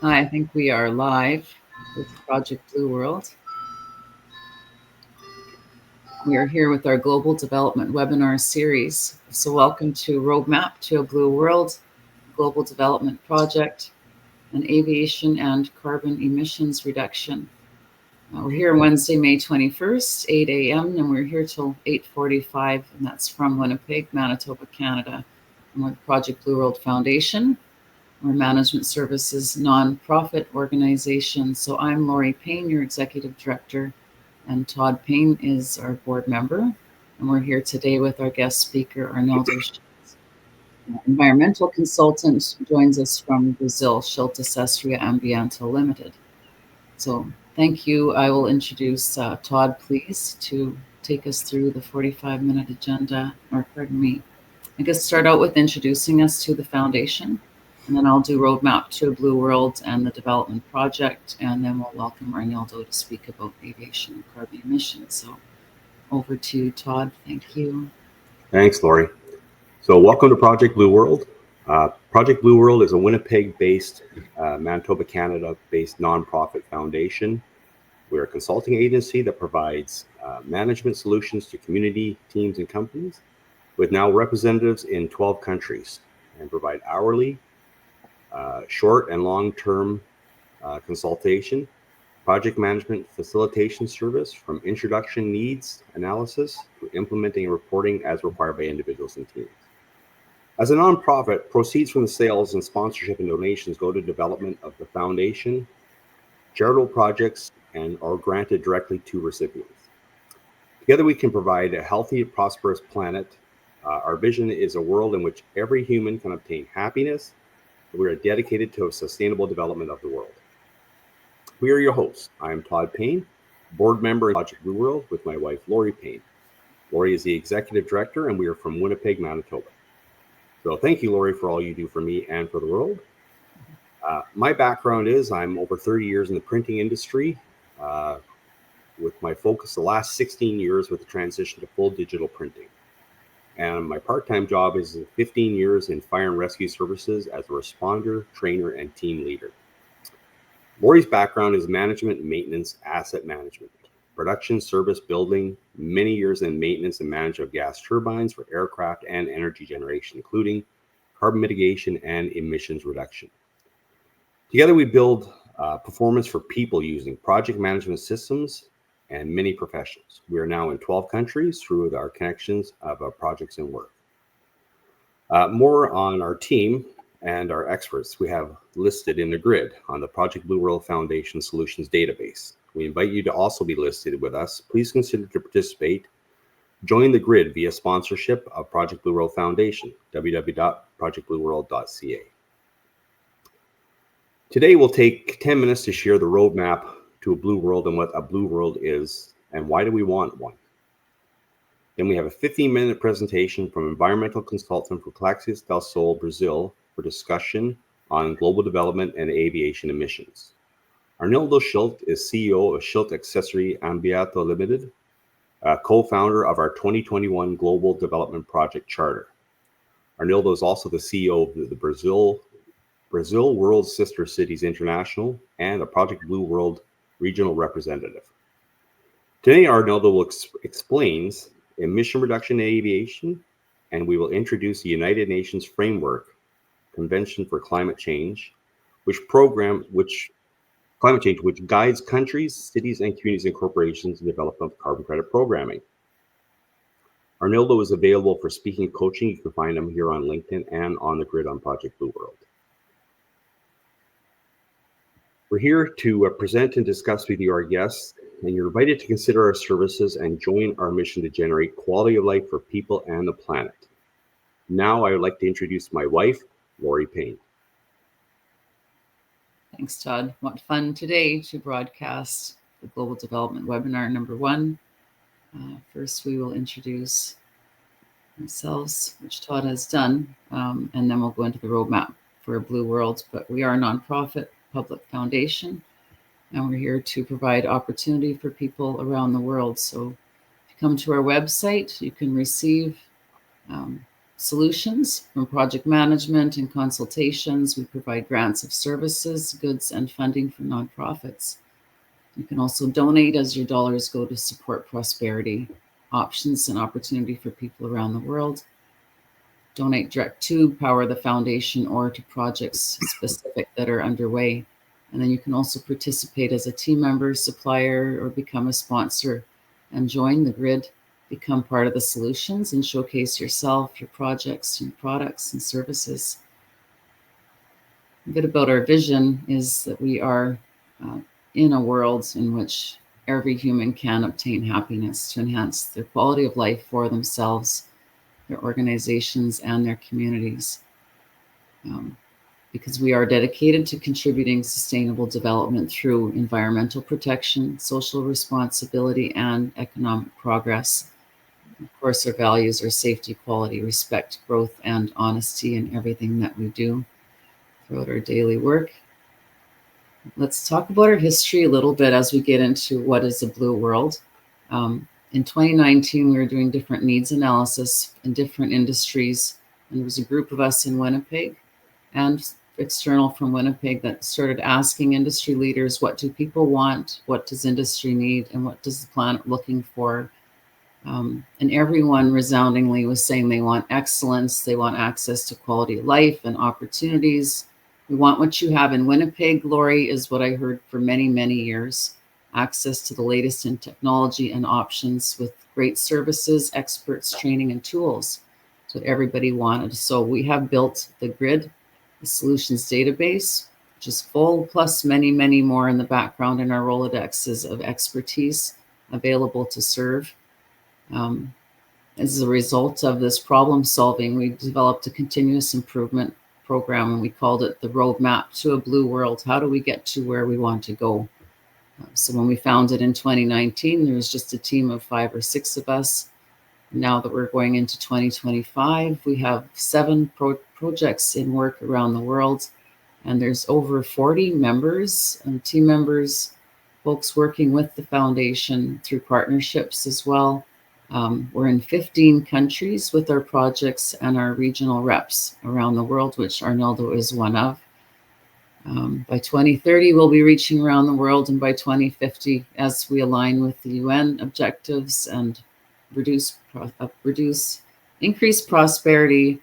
Hi, I think we are live with Project Blue World. We are here with our Global Development webinar series. So welcome to Roadmap to a Blue World, Global Development Project, and Aviation and Carbon Emissions Reduction. We're here Wednesday, May 21st, 8 a.m., and we're here till 8:45, and that's from Winnipeg, Manitoba, Canada. And we're the Project Blue World Foundation. We're a management services nonprofit organization. So I'm Lori Payne, your executive director, and Todd Payne is our board member. And we're here today with our guest speaker, Arnildo Schildt. Environmental consultant joins us from Brazil, Schildt Assessoria Ambiental Limited. So thank you. I will introduce Todd, please, to take us through the 45-minute agenda, or pardon me, I guess start out with introducing us to the foundation. And then I'll do Roadmap to a Blue World and the development project. And then we'll welcome Arnildo to speak about aviation and carbon emissions. So over to you, Todd. Thank you. Thanks, Lori. So welcome to Project Blue World. Project Blue World is a Winnipeg-based, Manitoba, Canada-based nonprofit foundation. We're a consulting agency that provides management solutions to community, teams, and companies with now representatives in 12 countries and provide hourly, short and long-term consultation, project management facilitation service from introduction needs analysis to implementing and reporting as required by individuals and teams. As a nonprofit, proceeds from the sales and sponsorship and donations go to development of the foundation, charitable projects, and are granted directly to recipients. Together we can provide a healthy, prosperous planet. Our vision is a world in which every human can obtain happiness. We are dedicated to a sustainable development of the world. We are your hosts. I am Todd Payne, board member of Project Blue World with my wife, Lori Payne. Lori is the executive director, and we are from Winnipeg, Manitoba. So thank you, Lori, for all you do for me and for the world. My background is I'm over 30 years in the printing industry, with my focus the last 16 years with the transition to full digital printing. And my part-time job is 15 years in fire and rescue services as a responder, trainer, and team leader. Lori's background is management, maintenance, asset management, production, service, building, many years in maintenance and management of gas turbines for aircraft and energy generation, including carbon mitigation and emissions reduction. Together we build performance for people using project management systems and many professionals. We are now in 12 countries through our connections of our projects and work. More on our team and our experts we have listed in the grid on the Project Blue World Foundation Solutions database. We invite you to also be listed with us. Please consider to participate. Join the grid via sponsorship of Project Blue World Foundation, www.projectblueworld.ca. Today we'll take 10 minutes to share the roadmap to a blue world and what a blue world is and why do we want one. Then we have a 15-minute presentation from environmental consultant for Claxias del Sol, Brazil, for discussion on global development and aviation emissions. Arnildo Schildt is CEO of Schildt Assessoria Ambiental Limited, co-founder of our 2021 Global Development Project Charter. Arnildo is also the CEO of the Brazil World Sister Cities International and a Project Blue World regional representative. Today, Arnildo explains emission reduction in aviation, and we will introduce the United Nations Framework Convention for Climate Change, which guides countries, cities, and communities and corporations in development of carbon credit programming. Arnildo is available for speaking and coaching. You can find him here on LinkedIn and on the grid on Project Blue World. We're here to present and discuss with you our guests, and you're invited to consider our services and join our mission to generate quality of life for people and the planet. Now I would like to introduce my wife, Lori Payne. Thanks, Todd. What fun today to broadcast the Global Development Webinar number 1. First, we will introduce ourselves, which Todd has done, and then we'll go into the roadmap for a blue world. But we are a nonprofit public foundation, and we're here to provide opportunity for people around the world. So if you come to our website, you can receive solutions from project management and consultations. We provide grants of services, goods, and funding for nonprofits. You can also donate as your dollars go to support prosperity, options, and opportunity for people around the world. Donate direct to Power the Foundation or to projects specific that are underway. And then you can also participate as a team member, supplier, or become a sponsor and join the grid, become part of the solutions, and showcase yourself, your projects, your products, and services. A bit about our vision is that we are in a world in which every human can obtain happiness to enhance their quality of life for themselves, their organizations, and their communities. Because we are dedicated to contributing sustainable development through environmental protection, social responsibility, and economic progress. Of course, our values are safety, quality, respect, growth, and honesty in everything that we do throughout our daily work. Let's talk about our history a little bit as we get into what is a blue world. In 2019, we were doing different needs analysis in different industries, and there was a group of us in Winnipeg and external from Winnipeg that started asking industry leaders, what do people want? What does industry need? And what does the planet looking for? And everyone resoundingly was saying they want excellence, they want access to quality of life and opportunities. We want what you have in Winnipeg, Lori, is what I heard for many, many years. Access to the latest in technology and options with great services, experts, training, and tools. That's what everybody wanted. So we have built the grid, the solutions database, which is full, plus many, many more in the background in our Rolodexes of expertise available to serve. As a result of this problem solving, we developed a continuous improvement program, and we called it the Roadmap to a Blue World. How do we get to where we want to go? So when we founded in 2019, there was just a team of 5 or 6 of us. Now that we're going into 2025, we have 7 projects in work around the world, and there's over 40 members and team members, folks working with the foundation through partnerships as well. We're in 15 countries with our projects and our regional reps around the world, which Arnildo is one of. By 2030, we'll be reaching around the world, and by 2050, as we align with the UN objectives and increase prosperity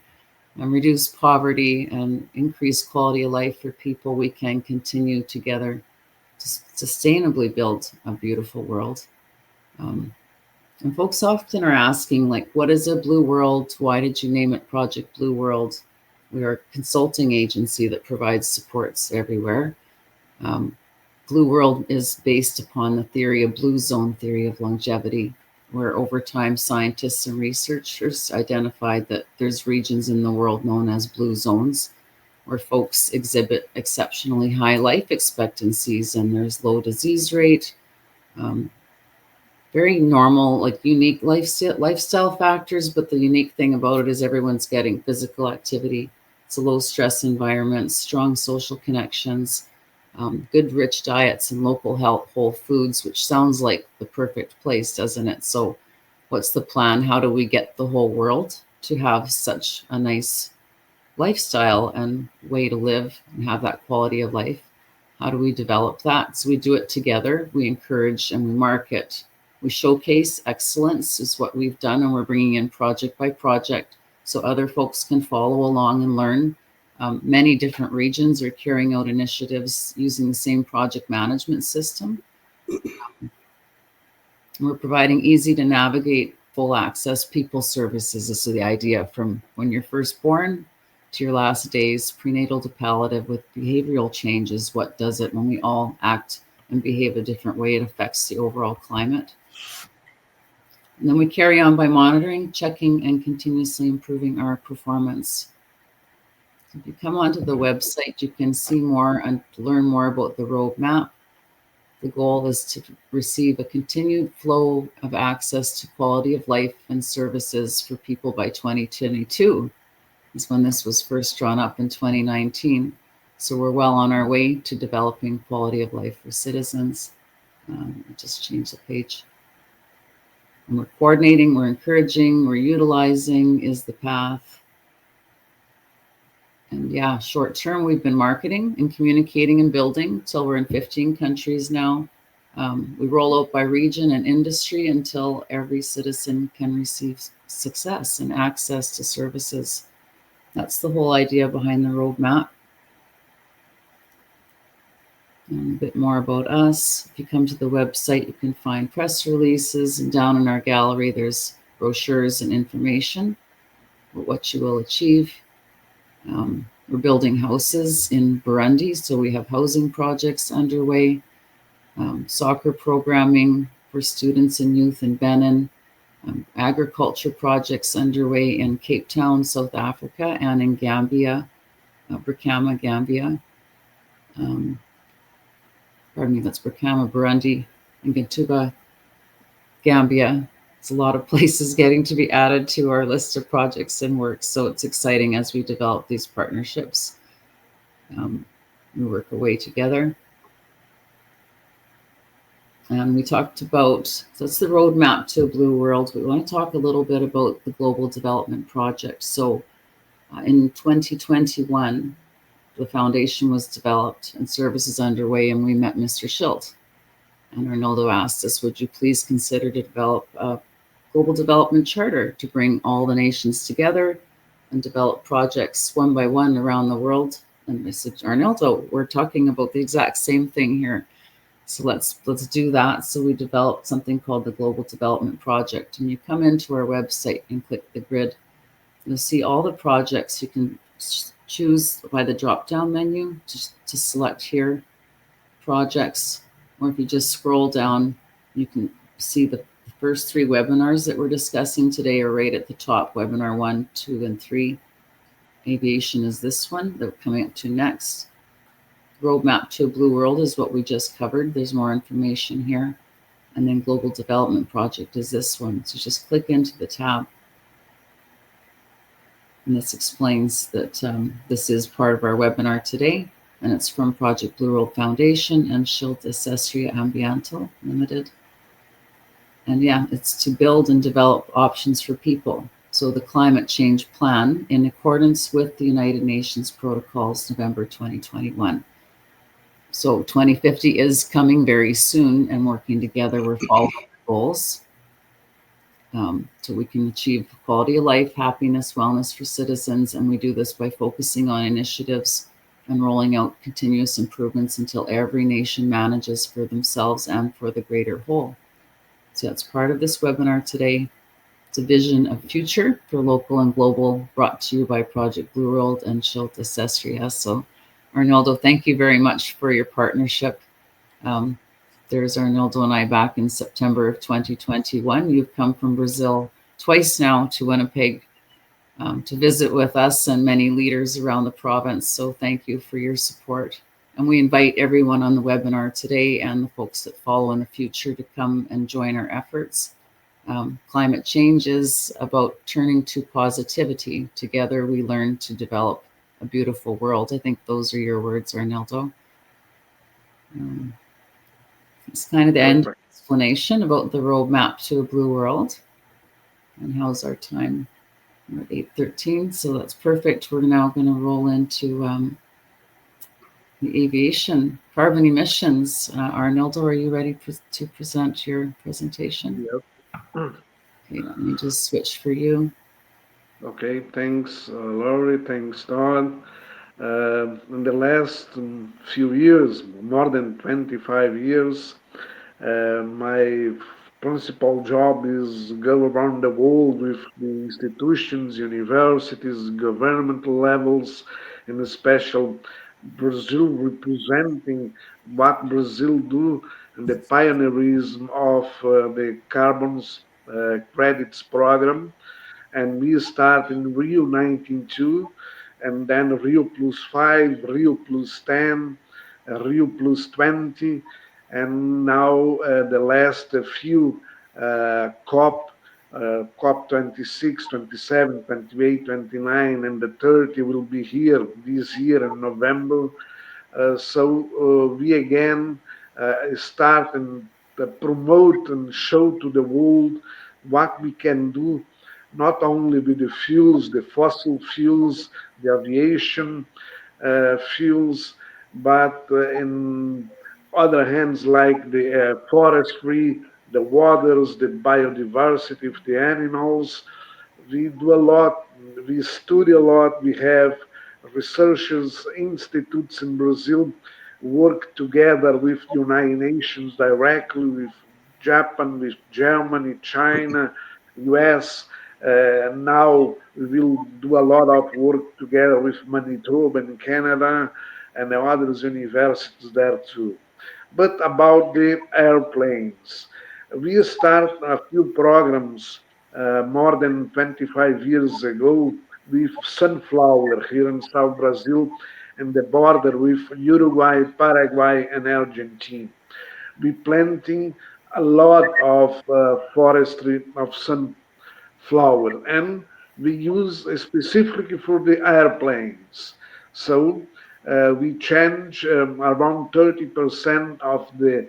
and reduce poverty and increase quality of life for people, we can continue together to sustainably build a beautiful world. And folks often are asking, like, what is a blue world? Why did you name it Project Blue World? We are a consulting agency that provides supports everywhere. Blue World is based upon the theory of blue zone theory of longevity, where over time scientists and researchers identified that there's regions in the world known as blue zones, where folks exhibit exceptionally high life expectancies and there's low disease rate, very normal, like unique lifestyle factors, but the unique thing about it is everyone's getting physical activity. It's a low stress environment, strong social connections, good rich diets and local health, whole foods, which sounds like the perfect place, doesn't it? So what's the plan? How do we get the whole world to have such a nice lifestyle and way to live and have that quality of life? How do we develop that? So we do it together. We encourage and we market. We showcase excellence is what we've done, and we're bringing in project by project so other folks can follow along and learn. Many different regions are carrying out initiatives using the same project management system. We're providing easy to navigate, full access people services. So the idea from when you're first born to your last days, prenatal to palliative, with behavioral changes. What does it when we all act and behave a different way? It affects the overall climate. And then we carry on by monitoring, checking, and continuously improving our performance. If you come onto the website, you can see more and learn more about the roadmap. The goal is to receive a continued flow of access to quality of life and services for people by 2022, is when this was first drawn up in 2019. So we're well on our way to developing quality of life for citizens. Just change the page. And we're coordinating, we're encouraging, we're utilizing is the path. And yeah, short term, we've been marketing and communicating and building till we're in 15 countries now. We roll out by region and industry until every citizen can receive success and access to services. That's the whole idea behind the roadmap. And a bit more about us. If you come to the website, you can find press releases, and down in our gallery, there's brochures and information about what you will achieve. We're building houses in Burundi, so we have housing projects underway, soccer programming for students and youth in Benin, agriculture projects underway in Cape Town, South Africa, and in Gambia, Brikama, Gambia. Pardon me, that's Brikama, Burundi, and Gintuba, Gambia. It's a lot of places getting to be added to our list of projects and works, so it's exciting as we develop these partnerships. We work away together. And we talked about, so it's the roadmap to a blue world. We want to talk a little bit about the Global Development Project. So in 2021, the foundation was developed and services underway, and we met Mr. Schildt. And Arnildo asked us, would you please consider to develop a global development charter to bring all the nations together and develop projects one by one around the world? And I said, Arnildo, we're talking about the exact same thing here. So let's do that. So we developed something called the Global Development Project. And you come into our website and click the grid. You'll see all the projects. You can choose by the drop-down menu to select here projects. Or if you just scroll down, you can see the first 3 webinars that we're discussing today are right at the top. Webinar 1, 2, and 3. Aviation is this one that we're coming up to next. Roadmap to a Blue World is what we just covered. There's more information here. And then Global Development Project is this one. So just click into the tab. And this explains that this is part of our webinar today. And it's from Project Blue World Foundation and Schildt Assessoria Ambiental Limited. And yeah, it's to build and develop options for people. So the climate change plan in accordance with the United Nations protocols, November 2021. So 2050 is coming very soon, and working together, we're following goals. So we can achieve quality of life, happiness, wellness for citizens. And we do this by focusing on initiatives and rolling out continuous improvements until every nation manages for themselves and for the greater whole. So that's part of this webinar today. It's a vision of future for local and global, brought to you by Project Blue World and Schildt Assessoria. So Arnildo, thank you very much for your partnership. There's Arnildo and I back in September of 2021. You've come from Brazil twice now to Winnipeg to visit with us and many leaders around the province. So thank you for your support. And we invite everyone on the webinar today and the folks that follow in the future to come and join our efforts. Climate change is about turning to positivity. Together we learn to develop a beautiful world. I think those are your words, Arnildo. It's kind of the end explanation about the roadmap to a blue world. And how's our time? We're at 8:13, so that's perfect. We're now going to roll into the aviation carbon emissions. Arnildo, are you ready to present your presentation? Yep. Okay, let me just switch for you. Okay, thanks, Laurie. Thanks, Don. In the last few years, more than 25 years, my principal job is go around the world with the institutions, universities, governmental levels, and especially Brazil, representing what Brazil do and the pioneerism of the carbons credits program. And we start in Rio 1992, and then Rio plus 5, Rio plus 10, Rio plus 20, and now the last few COP 26, 27, 28, 29, and the 30 will be here this year in November. So we again start and promote and show to the world what we can do not only with the fuels, the fossil fuels, the aviation fuels, but in other hands like the forestry, the waters, the biodiversity of the animals. We do a lot, we study a lot, we have researchers, institutes in Brazil work together with United Nations directly, with Japan, with Germany, China, US. Now we will do a lot of work together with Manitoba in Canada and the other universities there too. But about the airplanes, we start a few programs more than 25 years ago with sunflower here in South Brazil and the border with Uruguay, Paraguay, and Argentina. We planting a lot of forestry of sunflower, and we use specifically for the airplanes. So we change around 30% of the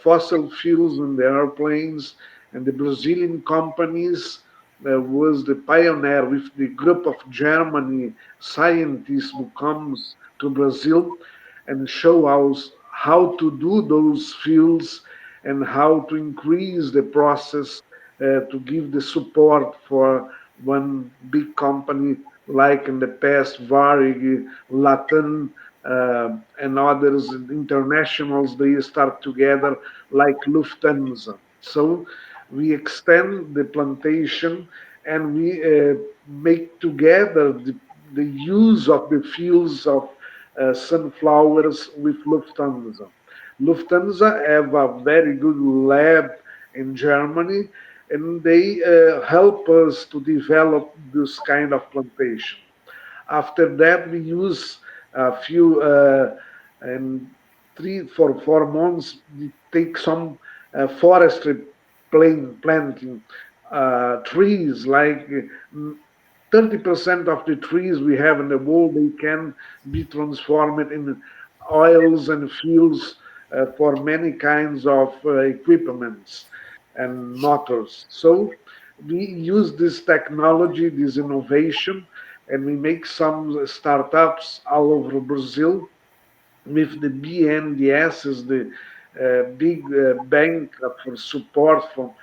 fossil fuels in the airplanes, and the Brazilian companies was the pioneer with the group of Germany scientists who comes to Brazil and show us how to do those fuels and how to increase the process to give the support for one big company like in the past Varig, Latin, and others internationals. They start together like Lufthansa. So we extend the plantation and we make together the use of the fuels of sunflowers with Lufthansa. Lufthansa have a very good lab in Germany, and they help us to develop this kind of plantation. After that, we use a few and 3 for 4 months. We take some forestry planting trees like 30% of the trees we have in the world, they can be transformed in oils and fuels for many kinds of equipments and motors. So we use this technology, this innovation, and we make some startups all over Brazil with the BNDES is the big bank for support for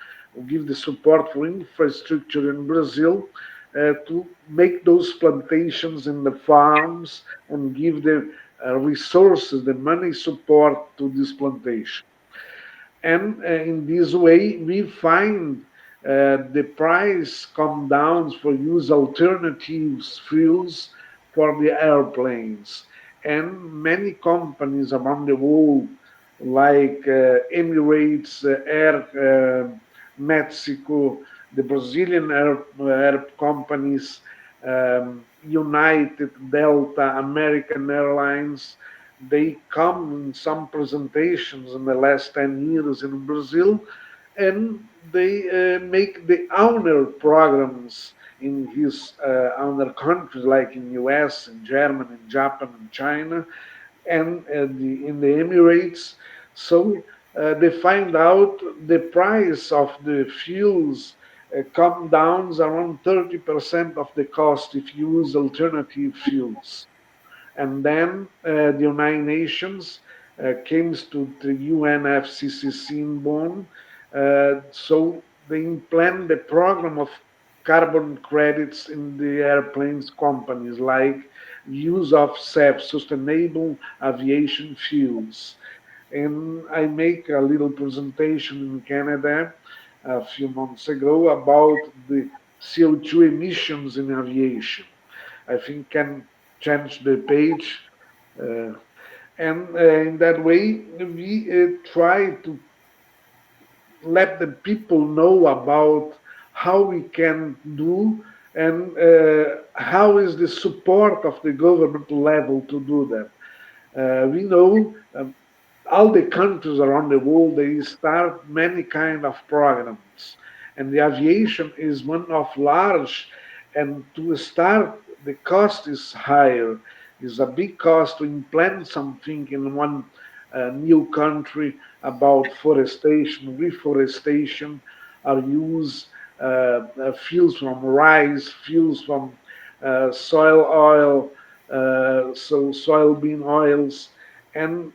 give the support for infrastructure in Brazil to make those plantations in the farms and give the resources, the money support to this plantation. And in this way, we find the price come down for use alternatives fuels for the airplanes. And many companies around the world, like Emirates, Air Mexico, the Brazilian air companies, United, Delta, American Airlines, they come in some presentations in the last 10 years in Brazil, and they make the owner programs in his owner countries like in US, in Germany, in Japan, and China, and in the Emirates. So they find out the price of the fuels come down around 30% of the cost if you use alternative fuels. And then the United Nations came to the UNFCCC in Bonn. So they implement the program of carbon credits in the airplanes companies, like use of SAF, Sustainable Aviation Fuels. And I make a little presentation in Canada a few months ago about the CO2 emissions in aviation. I think can change the page. Uh, and in that way, we try to let the people know about how we can do and how is the support of the government level to do that. We know all the countries around the world they start many kind of programs, and the aviation is one of large. And to start, the cost is higher. It's a big cost to implant something in one new country about forestation, reforestation, or use fuels from rice, fuels from soil oil, so soybean oils, and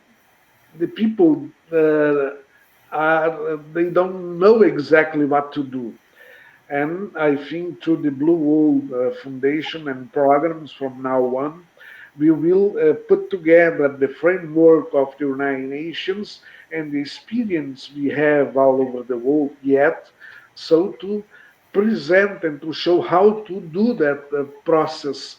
the people they don't know exactly what to do. And I think through the Blue World Foundation and programs from now on, we will put together the framework of the United Nations and the experience we have all over the world yet, so to present and to show how to do that process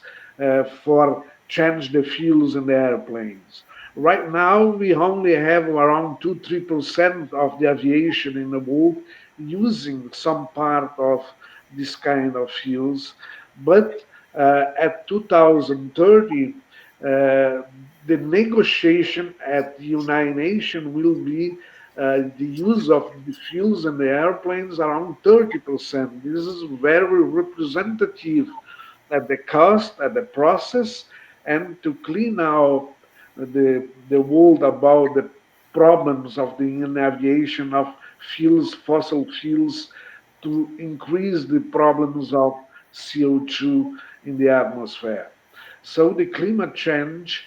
for change the fuels in the airplanes. Right now, we only have around 2-3% of the aviation in the world using some part of this kind of fuels. But at 2030, the negotiation at the United Nations will be the use of the fuels in the airplanes around 30%. This is very representative at the cost, at the process, and to clean out the world about the problems of the aviation of fuels, fossil fuels, to increase the problems of CO2 in the atmosphere. So the climate change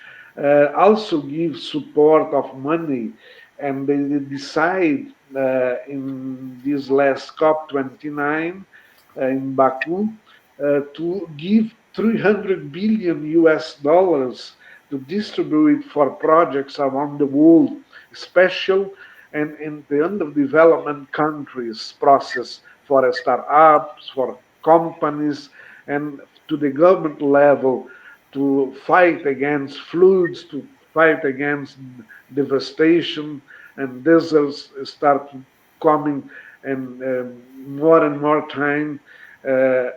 also gives support of money, and they decide in this last COP29 in Baku to give 300 billion US dollars to distribute for projects around the world, special and in the underdevelopment countries process for startups, for companies, and to the government level to fight against floods, to fight against devastation, and deserts start coming, and more time. Uh,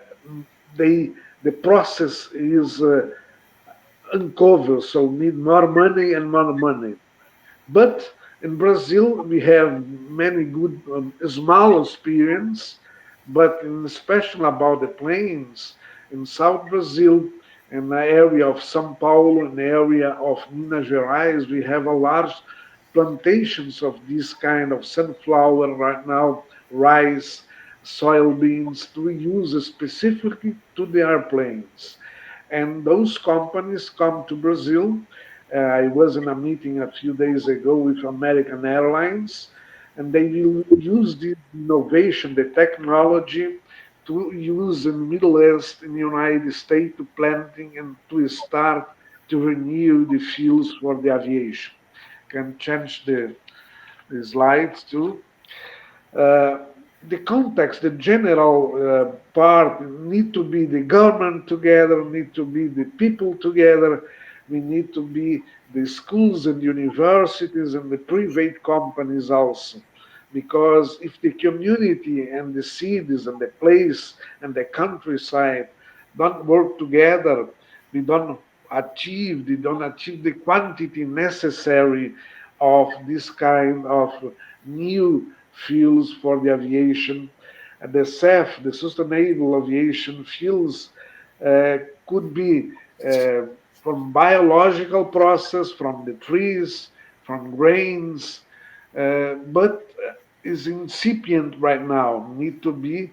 they the process is uncovered, so need more money and more money. But in Brazil, we have many good small experience, but in special about the plains in South Brazil, in the area of São Paulo, in the area of Minas Gerais, we have a large plantations of this kind of sunflower right now, rice, soybeans to use specifically to the airplanes. And those companies come to Brazil. I was in a meeting a few days ago with American Airlines, and they will use this innovation, the technology, to use in Middle East, in the United States, to planting and to start to renew the fuels for the aviation. Can change the slides too. uh, the context, the general part need to be the government together, need to be the people together. We need to be the schools and universities and the private companies also. Because if the community and the cities and the place and the countryside don't work together, we don't don't achieve the quantity necessary of this kind of new fuels for the aviation. And the SAF, the Sustainable Aviation Fuels, uh, could be uh, from biological process, from the trees, from grains, but is incipient right now, need to be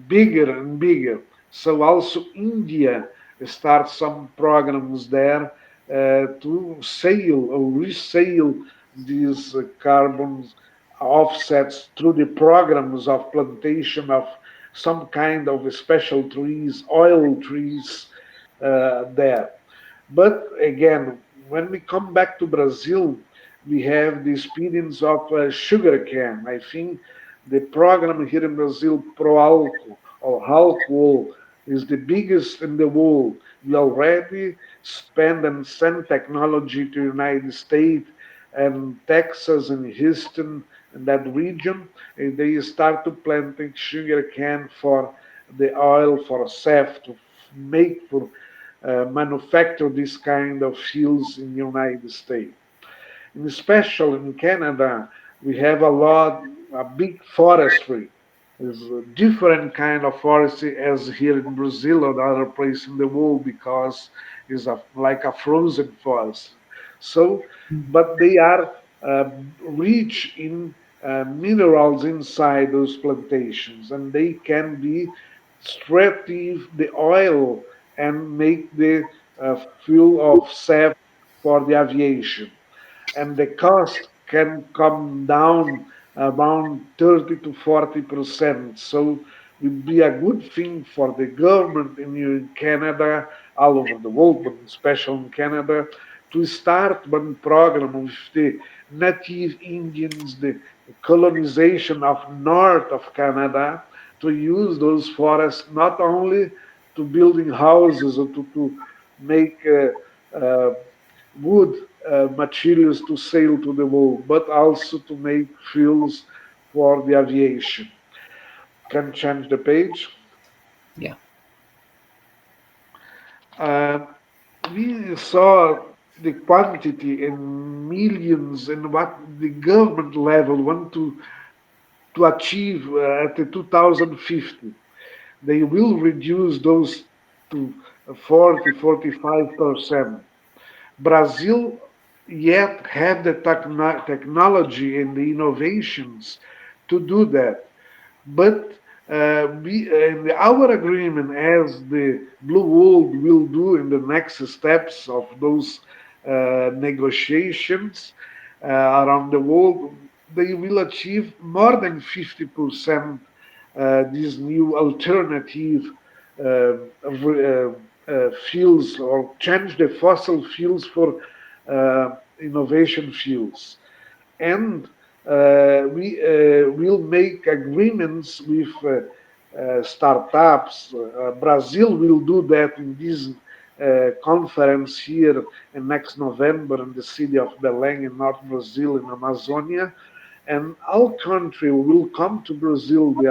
bigger and bigger. So also India starts some programs there to sell or resale these carbon offsets through the programs of plantation of some kind of special trees, oil trees there. But again, when we come back to Brazil, we have the experience of sugarcane. I think the program here in Brazil, Proalco or Halcoal, is the biggest in the world. We already spend and send technology to United States and Texas and Houston and that region. And they start to planting sugarcane for the oil for SAF to make for manufacture this kind of fuels in the United States. And especially in Canada, we have a big forestry. There's a different kind of forestry as here in Brazil or other place in the world because it's like a frozen forest. So, but they are uh, rich in minerals inside those plantations, and they can be extractive the oil and make the fuel of SAF for the aviation, and the cost can come down around 30 to 40%. So it would be a good thing for the government in Canada, all over the world, but especially in Canada, to start one program with the native Indians, the colonization of north of Canada, to use those forests not only to building houses or to make wood materials to sail to the world, but also to make fuels for the aviation. Can change the page. Yeah. Uh, we saw the quantity in millions and what the government level want to achieve at the 2050. They will reduce those to 40, 45%. Brazil yet have the technology and the innovations to do that. But in our agreement, as the Blue World will do in the next steps of those negotiations around the world, they will achieve more than 50% these new alternative uh, fuels, or change the fossil fuels for innovation fuels. And we will make agreements with startups. Brazil will do that in this conference here in next November in the city of Belém in North Brazil in Amazonia. And our country will come to Brazil. We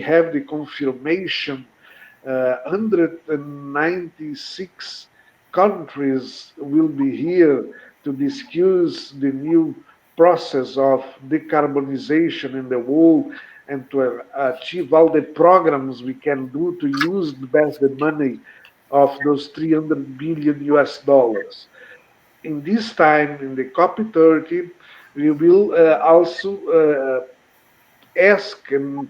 have the confirmation 196 countries will be here to discuss the new process of decarbonization in the world and to achieve all the programs we can do to use the best the money of those 300 billion US dollars. In this time, in the COP30, we will also ask and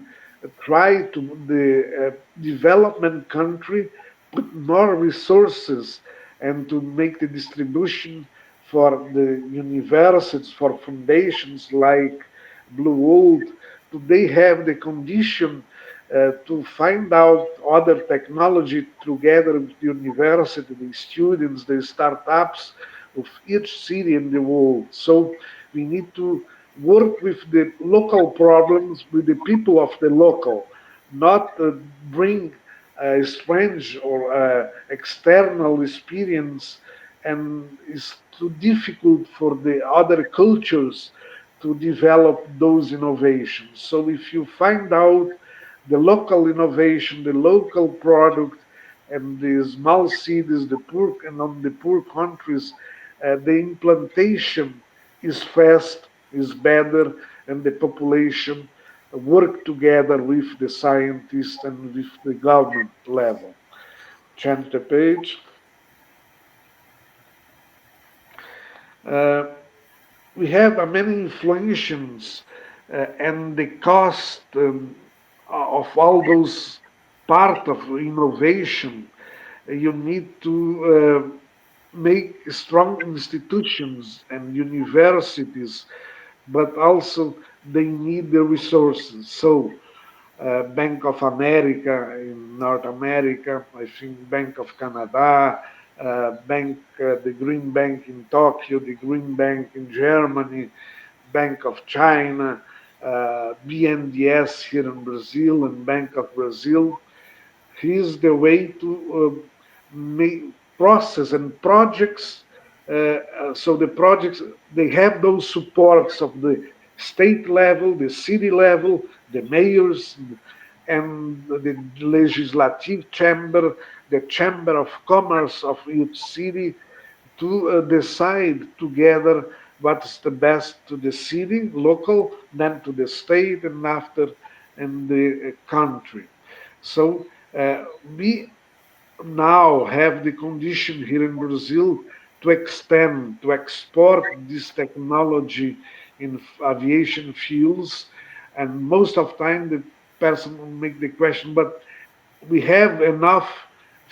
try to the development country put more resources and to make the distribution for the universities, for foundations like Blue World. Do they have the condition to find out other technology together with the university, the students, the startups of each city in the world? So we need to work with the local problems, with the people of the local, not bring a strange or external experience, and it's too difficult for the other cultures to develop those innovations. So if you find out the local innovation, the local product, and the small cities, the poor and on the poor countries, the implantation is fast, is better, and the population work together with the scientists and with the government level. Change the page. Uh, we have many inflations and the cost of all those part of innovation. You need to make strong institutions and universities, but also they need the resources. So Bank of America in North America, I think Bank of Canada, the Green Bank in Tokyo, the Green Bank in Germany, Bank of China, BNDES here in Brazil, and Bank of Brazil. Here's the way to make process and projects. So the projects, they have those supports of the state level, the city level, the mayors, and the legislative chamber, the chamber of commerce of each city, to decide together what's the best to the city, local, then to the state, and after in the country. So we now have the condition here in Brazil to extend, to export this technology in aviation fuels. And most of time the person will make the question, but we have enough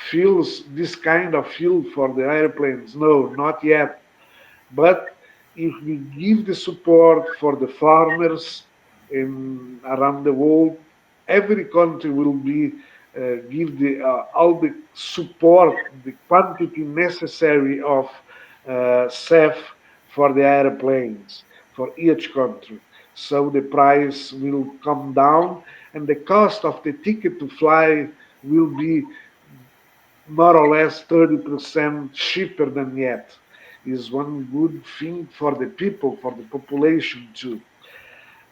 fuels, this kind of fuel for the airplanes? No, not yet. But if we give the support for the farmers in around the world, every country will be give the all the support, the quantity necessary of SAF for the airplanes for each country. So the price will come down, and the cost of the ticket to fly will be more or less 30% cheaper than yet. Is one good thing for the people, for the population too.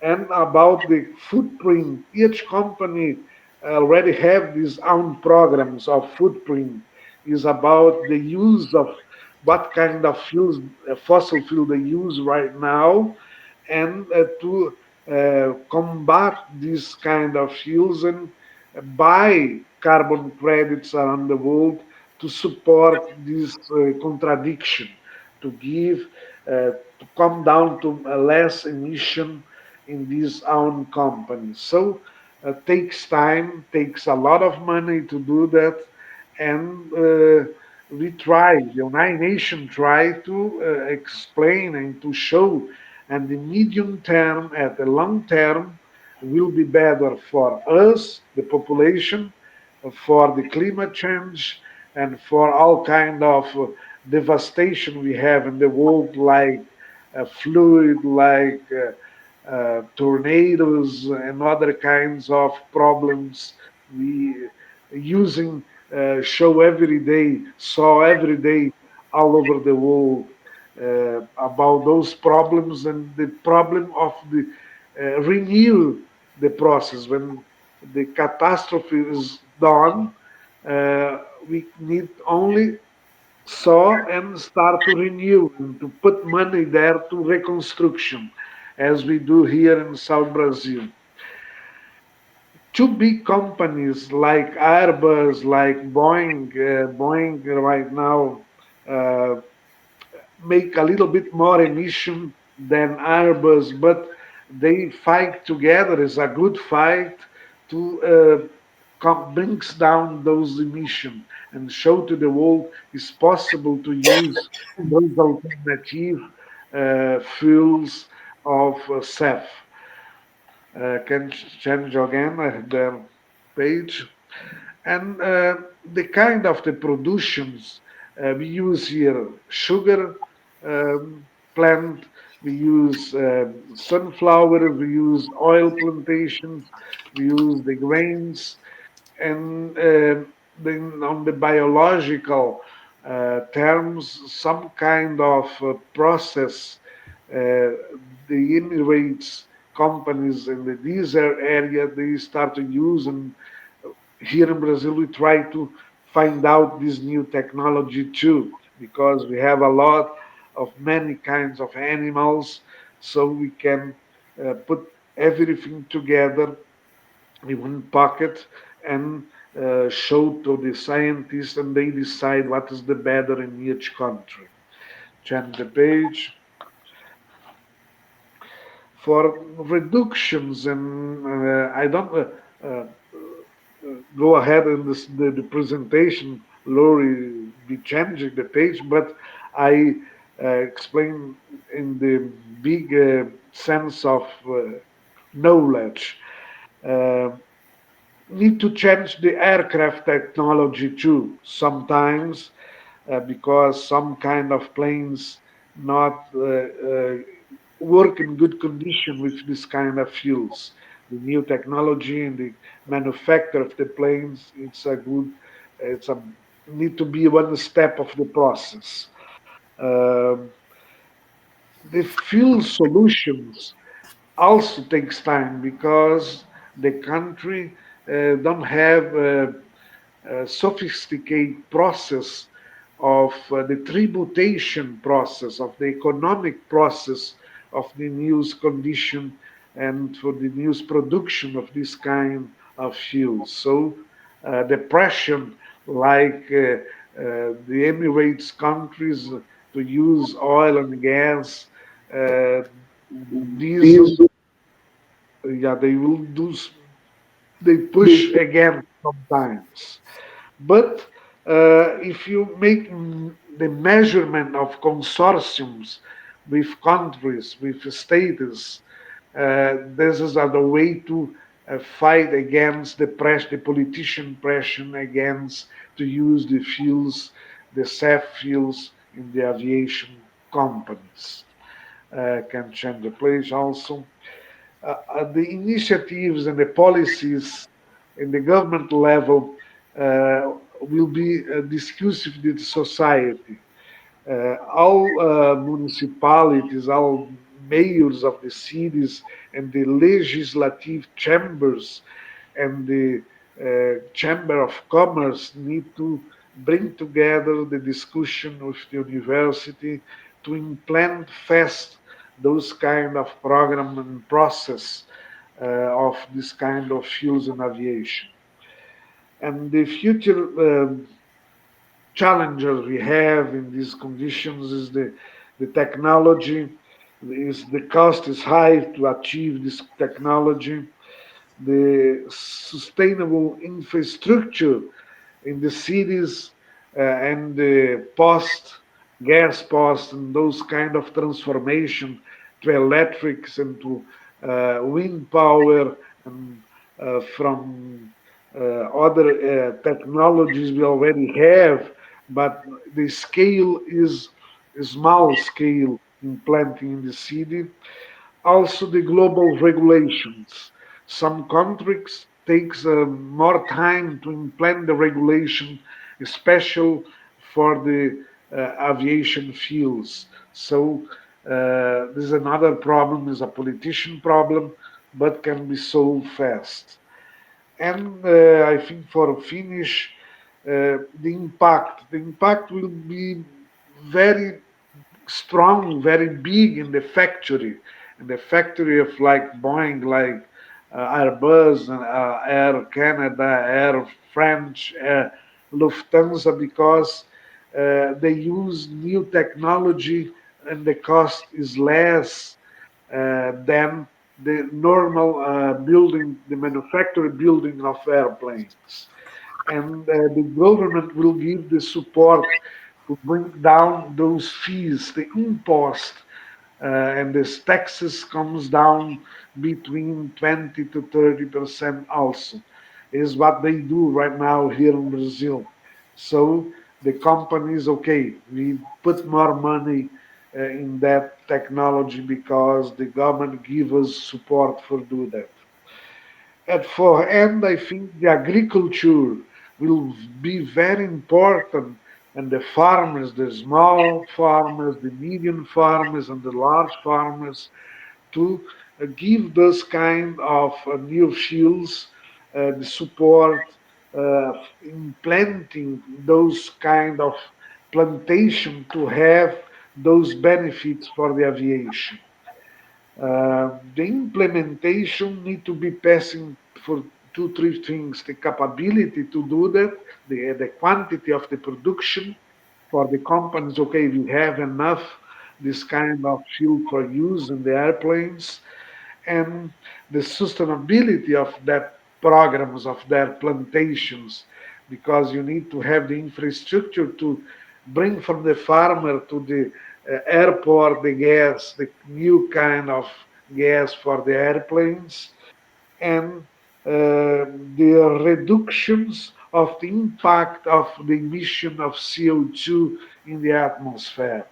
And about the footprint, each company already have these own programs of footprint. Is about the use of what kind of fuels, fossil fuel they use right now, and to combat this kind of fuels and buy carbon credits around the world to support this contradiction, to give, to come down to a less emission in these own companies. So takes time, takes a lot of money to do that, and we try, the United Nations try to explain and to show, and the medium term at the long term will be better for us, the population, for the climate change, and for all kind of devastation we have in the world, like fluid, like tornadoes and other kinds of problems we using show every day, saw every day all over the world about those problems, and the problem of the renew the process when the catastrophe is done. Uh, we need only saw and start to renew and to put money there to reconstruction, as we do here in South Brazil. Two big companies like Airbus, like Boeing right now uh, make a little bit more emission than Airbus, but they fight together. It's a good fight to brings down those emissions and show to the world it's possible to use those alternative fuels of SAF. Can change again the page. And the kind of the productions we use here, sugar um, plant, we use sunflower, we use oil plantations, we use the grains, and then on the biological terms, some kind of process the Emirates companies in the desert area they start to use, and here in Brazil we try to find out this new technology too, because we have a lot of many kinds of animals, so we can put everything together in one pocket and show to the scientists, and they decide what is the better in each country. Change the page. For reductions, and I don't go ahead in the presentation, Lori, be changing the page, but I explain in the big sense of knowledge. Uh, Need to change the aircraft technology too sometimes, because some kind of planes not work in good condition with this kind of fuels. The new technology and the manufacture of the planes, it's a need to be one step of the process. Um, the fuel solutions also takes time because the country don't have a sophisticated process of the tributation process, of the economic process of the news condition and for the news production of this kind of fuels. So the pressure, like the Emirates countries to use oil and gas, uh, these, yeah, they will do, they push again sometimes. But if you make the measurement of consortiums with countries, with states, this is the way to fight against the politician pressure against to use the fuels, the SAF fuels in the aviation companies. Can change the place also. The initiatives and the policies in the government level will be discussed with the society. All municipalities, all mayors of the cities, and the legislative chambers and the Chamber of Commerce need to bring together the discussion with the university to implement fast those kind of program and process of this kind of fuels in aviation. And the future challenges we have in these conditions is the technology, is the cost is high to achieve this technology, the sustainable infrastructure in the cities and the gas post and those kind of transformation to electrics and to wind power and from other technologies we already have, but the scale is a small scale in planting in the city. Also the global regulations. Some countries takes more time to implement the regulation, especially for the aviation fuels. So this is another problem, is a politician problem, but can be solved fast. And I think for finish, the impact will be very strong, very big in the factory of like Boeing, like Airbus, and Air Canada, Air French, Lufthansa, because they use new technology and the cost is less than the normal building, the manufacturing building of airplanes. And the government will give the support to bring down those fees, the impost, and this taxes comes down between 20 to 30% also, is what they do right now here in Brazil. So the companies, okay, we put more money in that technology because the government give us support for do that. And for end, I think the agriculture will be very important, and the farmers, the small farmers, the medium farmers, and the large farmers, to give those kind of new fields the support in planting those kind of plantation to have those benefits for the aviation. The implementation need to be passing for two, three things: the capability to do that, the quantity of the production for the companies. Okay, we have enough this kind of fuel for use in the airplanes, and the sustainability of that programs of their plantations, because you need to have the infrastructure to bring from the farmer to the airport the gas, the new kind of gas for the airplanes, and the reductions of the impact of the emission of CO2 in the atmosphere.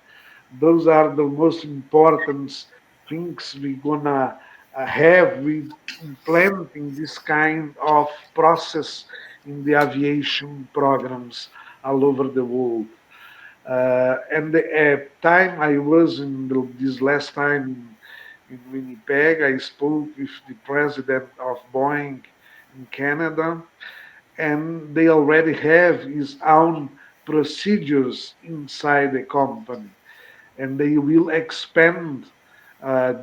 Those are the most important things we're gonna have with implementing this kind of process in the aviation programs all over the world. And the time I was this last time in Winnipeg, I spoke with the president of Boeing in Canada, and they already have his own procedures inside the company, and they will expand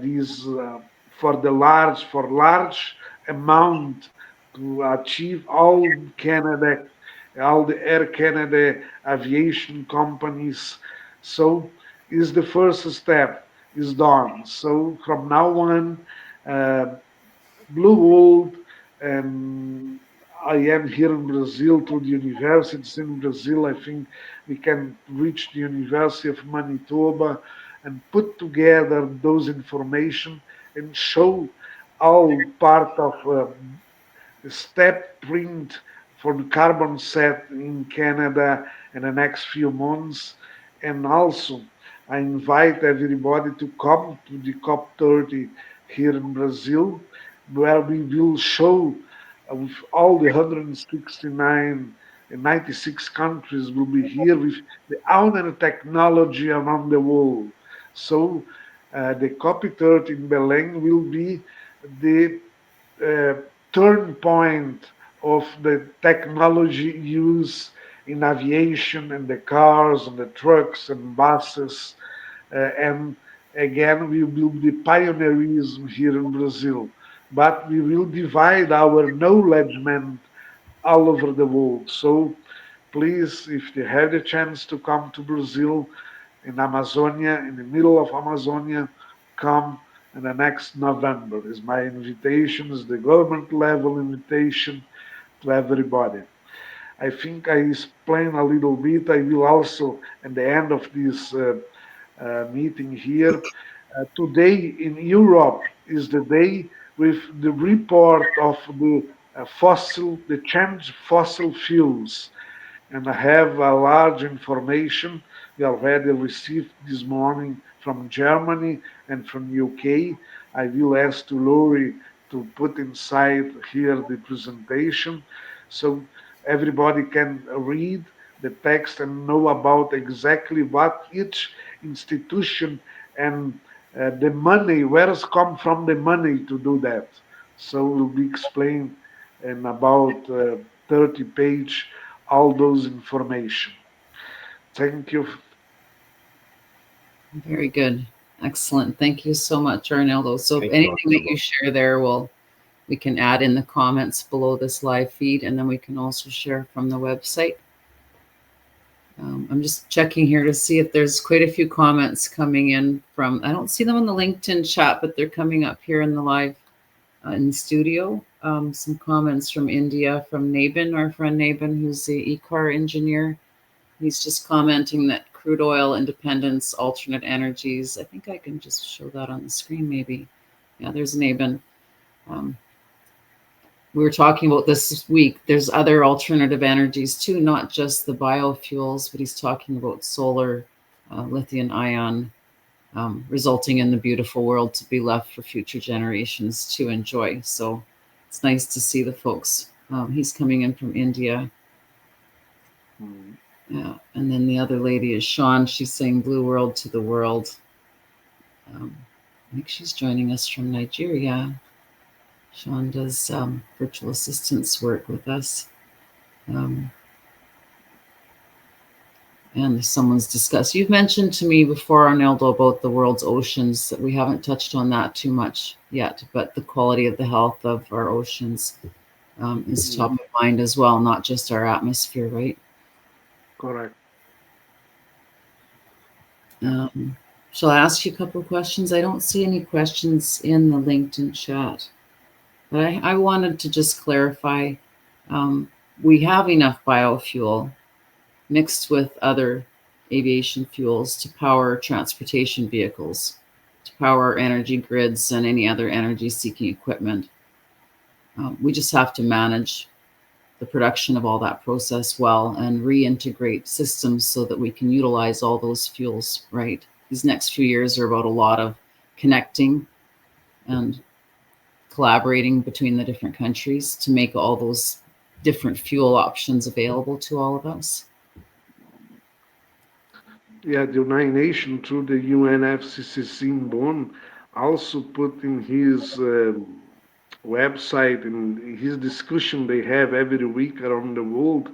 these for large amount to achieve all Canada, all the Air Canada aviation companies. So is the first step. is done. So from now on, uh, Blue World, and I am here in Brazil through the universities in Brazil. I think we can reach the University of Manitoba and put together those information and show all part of step print for the carbon set in Canada in the next few months. And also, I invite everybody to come to the COP30 here in Brazil, where we will show with all the 169 and 96 countries will be here with the own technology around the world. So the COP30 in Belém will be the uh, turn point of the technology use in aviation and the cars and the trucks and buses. And again, we will be pioneerism here in Brazil, but we will divide our knowledge all over the world. So please, if you have the chance to come to Brazil, in Amazonia, in the middle of Amazonia, come in the next November. Is my invitation, is the government level invitation to everybody. I think I explain a little bit. I will also, at the end of this meeting here, today in Europe is the day with the report of the change fossil fuels, and I have a large information we already received this morning from Germany and from UK. I will ask to Lori to put inside here the presentation so everybody can read the text and know about exactly what each institution and the money, where has come from the money to do that. So will be explained in about 30 page all those information. Thank you. Very good. Excellent. Thank you so much, Arnildo. So Thank you, anything that you Arnildo. share there we can add in the comments below this live feed, and then we can also share from the website. I'm just checking here to see if there's quite a few comments coming in from, I don't see them on the LinkedIn chat, but they're coming up here in the live in the studio. Some comments from India, from Nabin, our friend Nabin, who's the e-car engineer. He's just commenting that crude oil independence, alternate energies. I think I can just show that on the screen maybe. Yeah, there's Nabin. We were talking about this week. There's other alternative energies too, not just the biofuels, but he's talking about solar, lithium ion, resulting in the beautiful world to be left for future generations to enjoy. So it's nice to see the folks. He's coming in from India. Yeah, and then the other lady is Sean. She's saying blue world to the world. I think she's joining us from Nigeria. Sean does virtual assistance work with us. And someone's discussed. You've mentioned to me before, Arnildo, about the world's oceans. That we haven't touched on that too much yet, but the quality of the health of our oceans is top of mind as well, not just our atmosphere, right? Correct. Shall I ask you a couple of questions? I don't see any questions in the LinkedIn chat, but I wanted to just clarify. We have enough biofuel mixed with other aviation fuels to power transportation vehicles, to power energy grids and any other energy-seeking equipment. We just have to manage the production of all that process well and reintegrate systems so that we can utilize all those fuels, right? These next few years are about a lot of connecting and collaborating between the different countries to make all those different fuel options available to all of us. Yeah, the United Nations through the UNFCCC in Bonn also put in his website and his discussion they have every week around the world,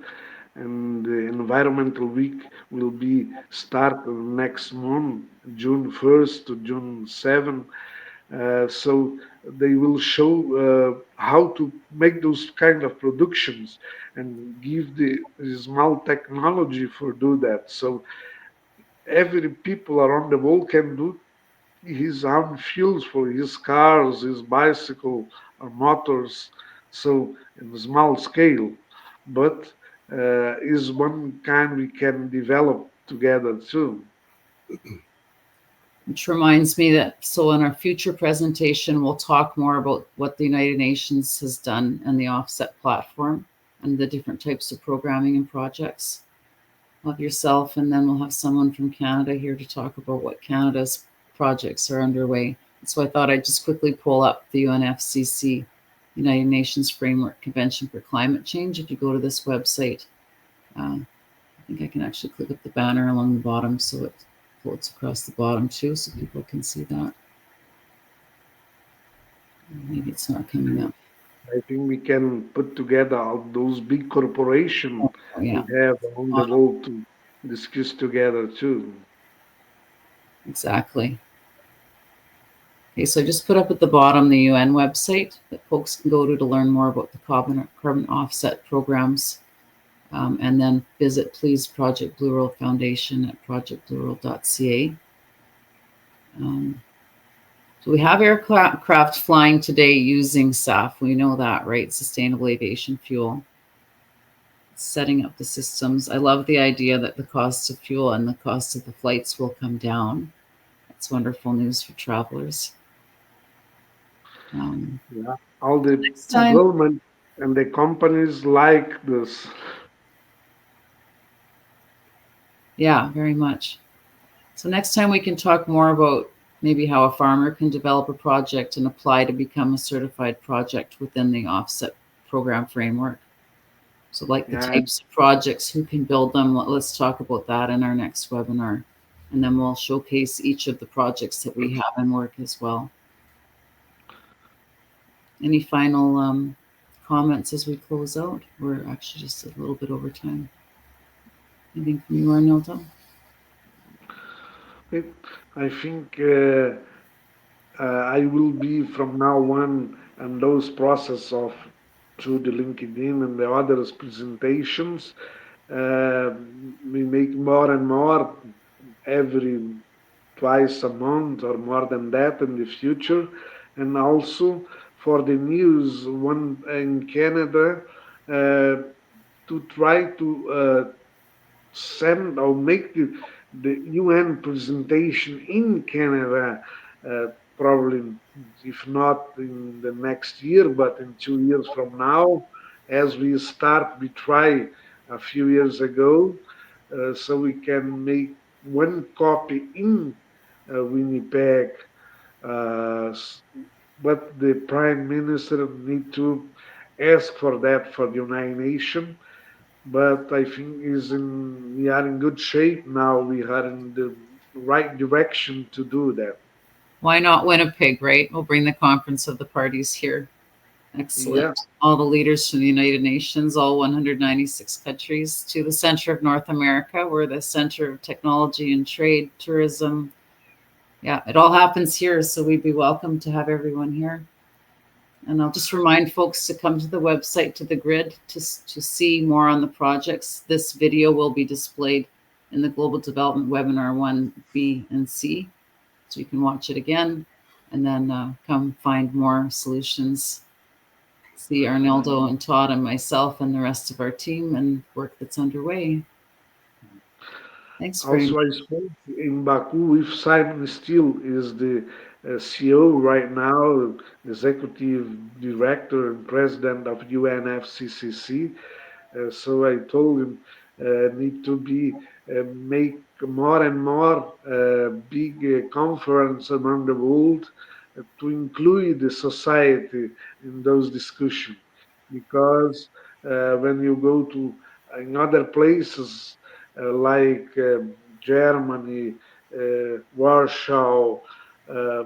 and the environmental week will be start next month, June 1st to June 7th. So they will show how to make those kind of productions and give the small technology for do that. So every people around the world can do his own fuels for his cars, his bicycle, or motors. So in small scale, but is one kind we can develop together too. Which reminds me that so in our future presentation, we'll talk more about what the United Nations has done and the offset platform and the different types of programming and projects. Of yourself, and then we'll have someone from Canada here to talk about what Canada's projects are underway. So I thought I'd just quickly pull up the UNFCCC, United Nations Framework Convention for Climate Change. If you go to this website, I think I can actually click up the banner along the bottom so it floats across the bottom too, so people can see that. Maybe it's not coming up. I think we can put together all those big corporations Oh, yeah, we have around the world to discuss together too. exactly. Okay, so I just put up at the bottom the UN website that folks can go to learn more about the carbon offset programs. And then visit, please, Project Blue World Foundation at projectblueworld.ca. So we have aircraft flying today using SAF. We know that, right? Sustainable Aviation Fuel. Setting up the systems. I love the idea that the cost of fuel and the cost of the flights will come down. That's wonderful news for travelers. Yeah, all the Next time, government and the companies like this. yeah, very much. So next time we can talk more about maybe how a farmer can develop a project and apply to become a certified project within the offset program framework. So like the Yeah, types of projects, who can build them. Let's talk about that in our next webinar. And then we'll showcase each of the projects that we have in work as well. Any final comments as we close out? We're actually just a little bit over time. Anything from you, Arnildo? I think I will be from now on and those process of through the LinkedIn and the others presentations. Uh, we make more and more every twice a month or more than that in the future, and also for the news one in Canada uh, to try to send or make the UN presentation in Canada, uh, probably if not in the next year, but in 2 years from now, as we try a few years ago, so we can make one copy in Winnipeg. Uh, but the Prime Minister need to ask for that for the United Nations, but I think we are in good shape now. We are in the right direction to do that. Why not Winnipeg, right? We'll bring the conference of the parties here. Excellent. Yeah, All the leaders from the United Nations, all 196 countries, to the center of North America. We're the center of technology and trade, tourism. Yeah, it all happens here. So we'd be welcome to have everyone here. And I'll just remind folks to come to the website, to the grid, to see more on the projects. This video will be displayed in the Global Development Webinar 1B and C. So you can watch it again and then come find more solutions. See Arnildo and Todd and myself and the rest of our team and work that's underway. Thanks very also much. I spoke in Baku with Simon Steele, is the CEO right now, executive director and president of UNFCCC. So I told him need to be make more and more big conference around the world to include the society in those discussions, because when you go to in other places like Germany, Warsaw, uh,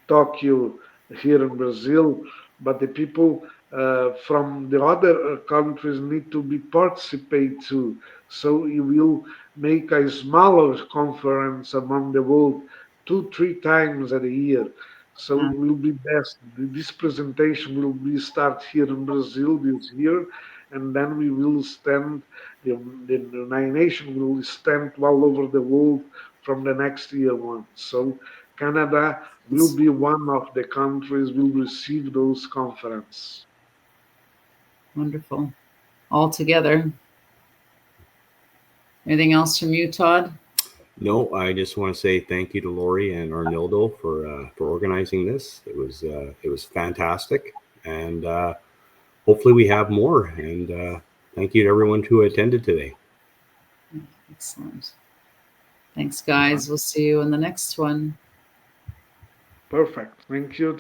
Tokyo, here in Brazil, but the people from the other countries need to be participate too. So you will make a smaller conference among the world 2, 3 times a year. So it will be best. This presentation will be start here in Brazil this year, and then we will stand. The United Nations will stand all over the world from the next year on. So Canada will be one of the countries will receive those conference. Wonderful. All together. Anything else from you, Todd? No, I just want to say thank you to Lori and Arnildo for organizing this. It was fantastic, and hopefully we have more. And thank you to everyone who attended today. Excellent. Thanks, guys. We'll see you in the next one. Perfect. Thank you,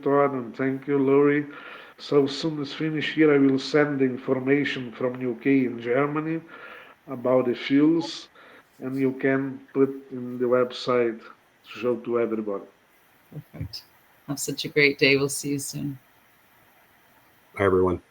Todd, and thank you, Lori. So soon as finish here, I will send the information from UK and Germany about the fuels, and you can put in the website to show to everybody. Perfect. Have such a great day. We'll see you soon. Bye, everyone.